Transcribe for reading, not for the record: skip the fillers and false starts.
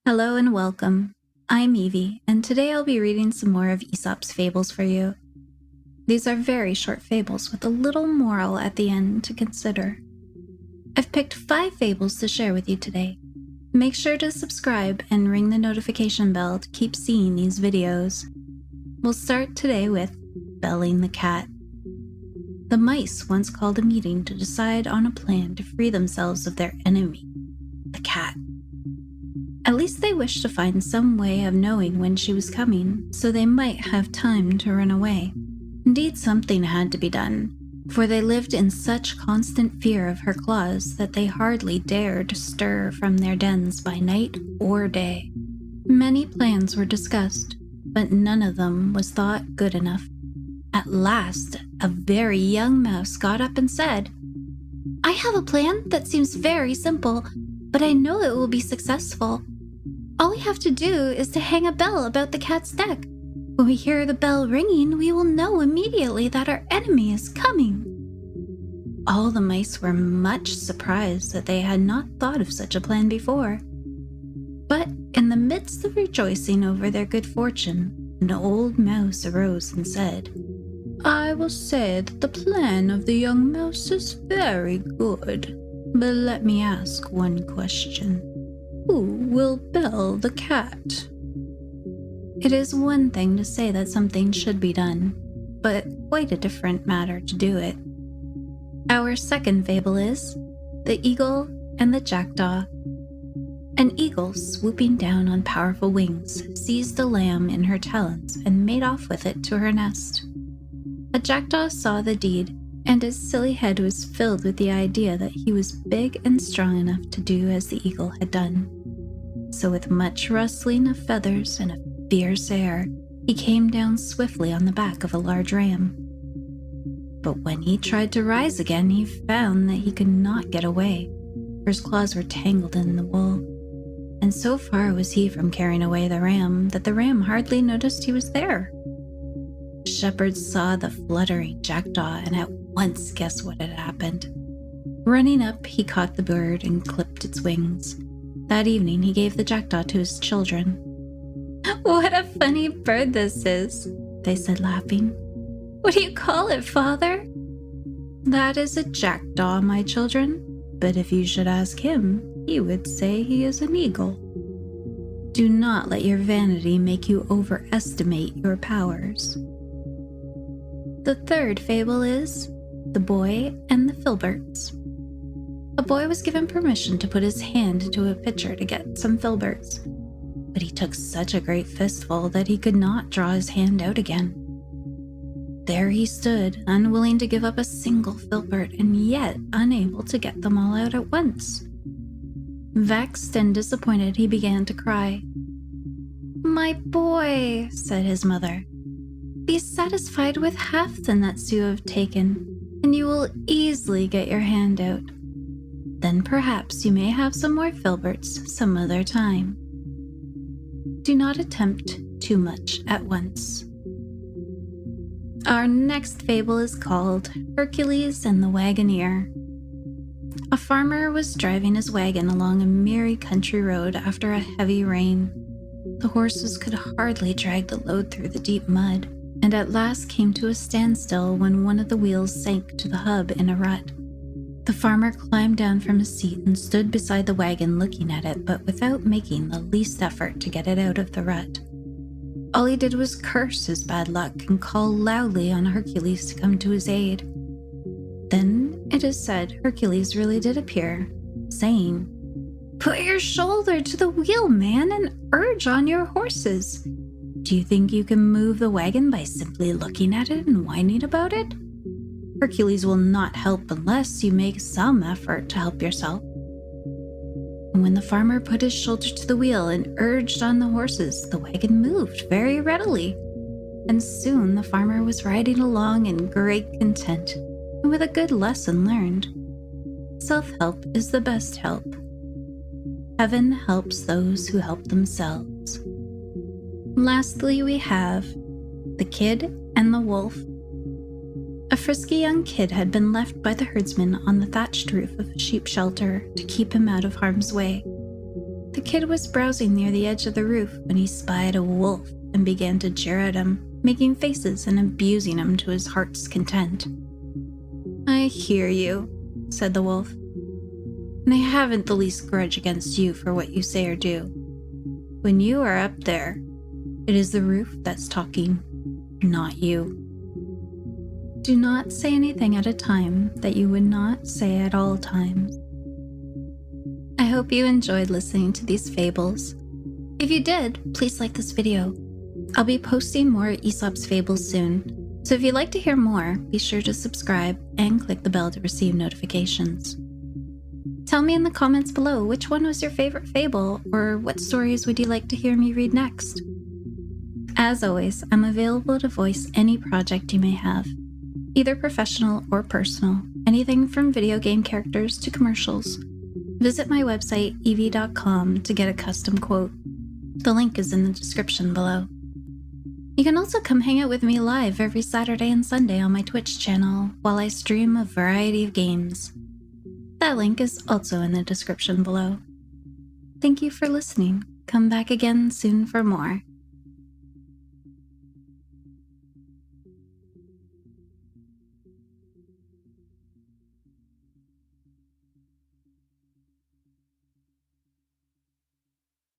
Hello and welcome. I'm Eavee, and today I'll be reading some more of Aesop's Fables for you. These are very short fables with a little moral at the end to consider. I've picked 5 fables to share with you today. Make sure to subscribe and ring the notification bell to keep seeing these videos. We'll start today with Belling the Cat. The mice once called a meeting to decide on a plan to free themselves of their enemy, the cat. At least they wished to find some way of knowing when she was coming, so they might have time to run away. Indeed, something had to be done, for they lived in such constant fear of her claws that they hardly dared stir from their dens by night or day. Many plans were discussed, but none of them was thought good enough. At last, a very young mouse got up and said, "I have a plan that seems very simple, but I know it will be successful. All we have to do is to hang a bell about the cat's neck. When we hear the bell ringing, we will know immediately that our enemy is coming." All the mice were much surprised that they had not thought of such a plan before. But in the midst of rejoicing over their good fortune, an old mouse arose and said, "I will say that the plan of the young mouse is very good, but let me ask one question. Who will bell the cat?" It is one thing to say that something should be done, but quite a different matter to do it. Our second fable is The Eagle and the Jackdaw. An eagle, swooping down on powerful wings, seized a lamb in her talons and made off with it to her nest. A jackdaw saw the deed, and his silly head was filled with the idea that he was big and strong enough to do as the eagle had done. So with much rustling of feathers and a fierce air, he came down swiftly on the back of a large ram. But when he tried to rise again, he found that he could not get away, for his claws were tangled in the wool. And so far was he from carrying away the ram that the ram hardly noticed he was there. The shepherd saw the fluttering jackdaw and at once guessed what had happened. Running up, he caught the bird and clipped its wings. That evening, he gave the jackdaw to his children. "What a funny bird this is," they said, laughing. "What do you call it, father?" "That is a jackdaw, my children, but if you should ask him, he would say he is an eagle. Do not let your vanity make you overestimate your powers." The third fable is The Boy and the Filberts. A boy was given permission to put his hand into a pitcher to get some filberts, but he took such a great fistful that he could not draw his hand out again. There he stood, unwilling to give up a single filbert, and yet unable to get them all out at once. Vexed and disappointed, he began to cry. "My boy," said his mother, "be satisfied with half the nuts you have taken, and you will easily get your hand out. Then perhaps you may have some more filberts some other time. Do not attempt too much at once." Our next fable is called Hercules and the Wagoneer. A farmer was driving his wagon along a miry country road after a heavy rain. The horses could hardly drag the load through the deep mud, and at last came to a standstill when one of the wheels sank to the hub in a rut. The farmer climbed down from his seat and stood beside the wagon looking at it, but without making the least effort to get it out of the rut. All he did was curse his bad luck and call loudly on Hercules to come to his aid. Then, it is said, Hercules really did appear, saying, "Put your shoulder to the wheel, man, and urge on your horses. Do you think you can move the wagon by simply looking at it and whining about it? Hercules will not help unless you make some effort to help yourself." And when the farmer put his shoulder to the wheel and urged on the horses, the wagon moved very readily. And soon the farmer was riding along in great content and with a good lesson learned. Self-help is the best help. Heaven helps those who help themselves. Lastly, we have The Kid and the Wolf. A frisky young kid had been left by the herdsman on the thatched roof of a sheep shelter to keep him out of harm's way. The kid was browsing near the edge of the roof when he spied a wolf and began to jeer at him, making faces and abusing him to his heart's content. "I hear you," said the wolf, "and I haven't the least grudge against you for what you say or do. When you are up there, it is the roof that's talking, not you. Do not say anything at a time that you would not say at all times." I hope you enjoyed listening to these fables. If you did, please like this video. I'll be posting more Aesop's fables soon, so if you'd like to hear more, be sure to subscribe and click the bell to receive notifications. Tell me in the comments below which one was your favorite fable, or what stories would you like to hear me read next. As always, I'm available to voice any project you may have, either professional or personal, anything from video game characters to commercials. Visit my website, Eavee.com, to get a custom quote. The link is in the description below. You can also come hang out with me live every Saturday and Sunday on my Twitch channel while I stream a variety of games. That link is also in the description below. Thank you for listening. Come back again soon for more.